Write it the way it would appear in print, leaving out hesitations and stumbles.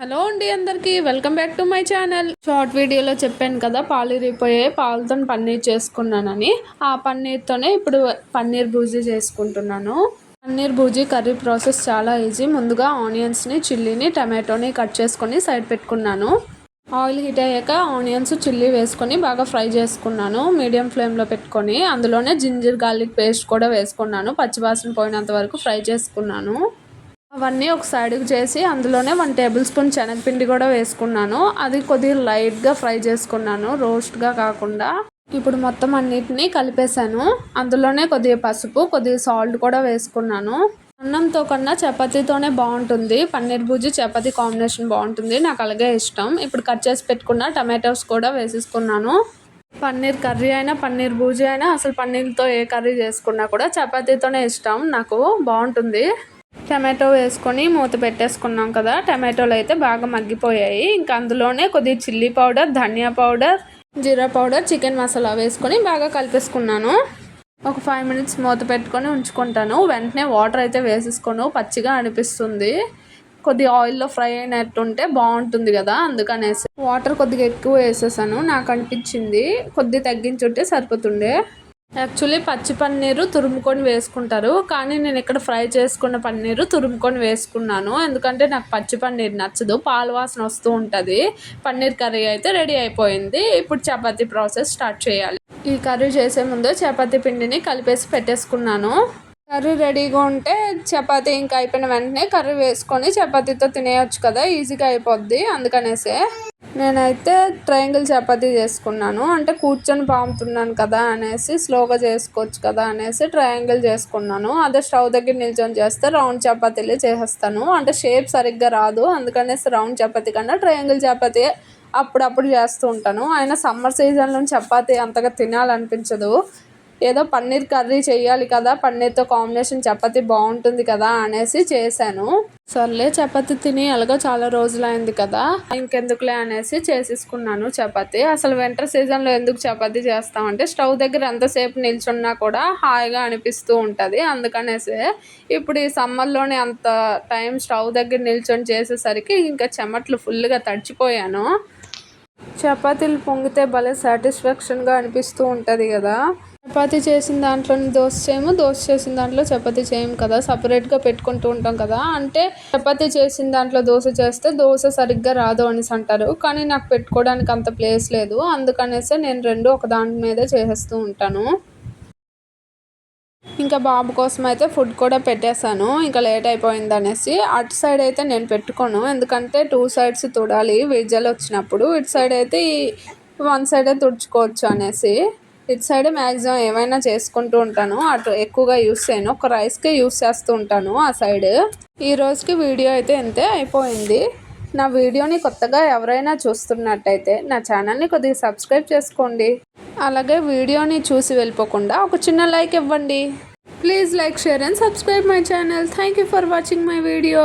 Hello అండి, అందరికీ welcome back to my channel. Short వీడియోలో చెప్పాను కదా పాలు ఇరిగిపోయే పాలతో పన్నీర్ చేసుకున్నానని. ఆ పన్నీర్తోనే ఇప్పుడు పన్నీర్ బూజీ చేసుకుంటున్నాను. పన్నీర్ బూజీ కర్రీ ప్రాసెస్ చాలా ఈజీ. ముందుగా ఆనియన్స్ని, చిల్లీని, టమాటోని కట్ చేసుకొని సైడ్ పెట్టుకున్నాను. ఆయిల్ హీట్ అయ్యాక ఆనియన్స్, చిల్లీ వేసుకొని బాగా ఫ్రై చేసుకున్నాను. మీడియం ఫ్లేమ్లో పెట్టుకొని అందులోనే జింజర్ గార్లిక్ పేస్ట్ కూడా వేసుకున్నాను. పచ్చివాసన పోయినంత వరకు ఫ్రై చేసుకున్నాను. అవన్నీ ఒక సైడ్కి చేసి అందులోనే 1 టేబుల్ స్పూన్ శనగపిండి కూడా వేసుకున్నాను. అది కొద్దిగా లైట్గా ఫ్రై చేసుకున్నాను, రోస్ట్గా కాకుండా. ఇప్పుడు మొత్తం అన్నిటినీ కలిపేశాను. అందులోనే కొద్దిగా పసుపు, కొద్దిగా సాల్ట్ కూడా వేసుకున్నాను. అన్నంతో కన్నా చపాతీతోనే బాగుంటుంది. పన్నీర్ బూజీ చపాతీ కాంబినేషన్ బాగుంటుంది, నాకు అలాగే ఇష్టం. ఇప్పుడు కట్ చేసి పెట్టుకున్న టమాటోస్ కూడా వేసేసుకున్నాను. పన్నీర్ కర్రీ అయినా పన్నీర్ బూజీ అయినా అసలు పన్నీర్తో ఏ కర్రీ చేసుకున్నా కూడా చపాతీతోనే ఇష్టం, నాకు బాగుంటుంది. టమాటో వేసుకొని మూత పెట్టేసుకున్నాం కదా. టమాటోలు అయితే బాగా మగ్గిపోయాయి. ఇంకా అందులోనే కొద్దిగా చిల్లీ పౌడర్, ధనియా పౌడర్, జీరా పౌడర్, చికెన్ మసాలా వేసుకొని బాగా కలిపేసుకున్నాను. ఒక 5 మినిట్స్ మూత పెట్టుకొని ఉంచుకుంటాను. వెంటనే వాటర్ అయితే వేసేసుకోను, పచ్చిగా అనిపిస్తుంది. కొద్దిగా ఆయిల్లో ఫ్రై అయినట్టుంటే బాగుంటుంది కదా, అందుకనేసి వాటర్ కొద్దిగా ఎక్కువ వేసేసాను. నాకు అనిపించింది కొద్దిగా తగ్గించుంటే సరిపోతుండే. యాక్చువల్లీ పచ్చి పన్నీరు తురుముకొని వేసుకుంటారు, కానీ నేను ఇక్కడ ఫ్రై చేసుకున్న పన్నీరు తురుముకొని వేసుకున్నాను. ఎందుకంటే నాకు పచ్చి పన్నీర్ నచ్చదు, పాలు వాసన వస్తూ ఉంటుంది. పన్నీర్ కర్రీ అయితే రెడీ అయిపోయింది. ఇప్పుడు చపాతీ ప్రాసెస్ స్టార్ట్ చేయాలి. ఈ కర్రీ చేసే ముందు చపాతీ పిండిని కలిపేసి పెట్టేసుకున్నాను. కర్రీ రెడీగా ఉంటే చపాతీ ఇంకా అయిపోయిన వెంటనే కర్రీ వేసుకొని చపాతీతో తినేయచ్చు కదా, ఈజీగా అయిపోద్ది. అందుకనేసే నేనైతే ట్రయాంగిల్ చపాతీ చేసుకున్నాను. అంటే కూర్చొని పాముతున్నాను కదా అనేసి, స్లోగా చేసుకోవచ్చు కదా అనేసి ట్రయాంగిల్ చేసుకున్నాను. అదే స్టవ్ దగ్గర నిల్చొని చేస్తే రౌండ్ చపాతీలే చేసేస్తాను. అంటే షేప్ సరిగ్గా రాదు, అందుకనేసి రౌండ్ చపాతీ కన్నా ట్రయాంగిల్ చపాతీ అప్పుడప్పుడు చేస్తూ ఉంటాను. అయినా సమ్మర్ సీజన్లో చపాతీ అంతగా తినాలనిపించదు. ఏదో పన్నీర్ కర్రీ చేయాలి కదా, పన్నీర్తో కాంబినేషన్ చపాతీ బాగుంటుంది కదా అనేసి చేశాను. సర్లే, చపాతీ తిని అలాగో చాలా రోజులైంది కదా, ఇంకెందుకులే అనేసి చేసేసుకున్నాను చపాతీ. అసలు వింటర్ సీజన్లో ఎందుకు చపాతీ చేస్తామంటే స్టవ్ దగ్గర ఎంతసేపు నిల్చున్నా కూడా హాయిగా అనిపిస్తూ ఉంటుంది, అందుకనేసి. ఇప్పుడు ఈ సమ్మర్లోనే అంత టైం స్టవ్ దగ్గర నిల్చొని చేసేసరికి ఇంకా చెమట్లు ఫుల్గా తడిచిపోయాను. చపాతీలు పొంగితే భలే సాటిస్ఫాక్షన్గా అనిపిస్తూ ఉంటుంది కదా. చపాతీ చేసిన దాంట్లో దోశ చేయము, దోశ చేసిన దాంట్లో చపాతీ చేయము కదా, సపరేట్గా పెట్టుకుంటూ ఉంటాం కదా. అంటే చపాతీ చేసిన దాంట్లో దోశ చేస్తే దోశ సరిగ్గా రాదు అనేసి అంటారు, కానీ నాకు పెట్టుకోవడానికి అంత ప్లేస్ లేదు. అందుకనేసి నేను రెండు ఒక దాని మీదే చేసేస్తూ ఉంటాను. ఇంకా బాబు కోసం అయితే ఫుడ్ కూడా పెట్టేశాను, ఇంకా లేట్ అయిపోయింది అనేసి. అటు సైడ్ అయితే నేను పెట్టుకోను, ఎందుకంటే 2 సైడ్స్ తుడాలి విజల్ వచ్చినప్పుడు. ఇటు సైడ్ అయితే 1 సైడే తుడుచుకోవచ్చు అనేసి ఇటు సైడే మ్యాక్సిమం ఏమైనా చేసుకుంటూ ఉంటాను. అటు ఎక్కువగా యూస్ చేయను, ఒక రైస్కే యూస్ చేస్తూ ఉంటాను ఆ సైడ్. ఈ రోజుకి వీడియో అయితే అంతే అయిపోయింది. నా వీడియోని కొత్తగా ఎవరైనా చూస్తున్నట్టయితే నా ఛానల్ని కొద్దిగా సబ్స్క్రైబ్ చేసుకోండి. అలాగే వీడియోని చూసి వెళ్ళిపోకుండా ఒక చిన్న లైక్ ఇవ్వండి. Please like, share and subscribe my channel. Thank you for watching my video.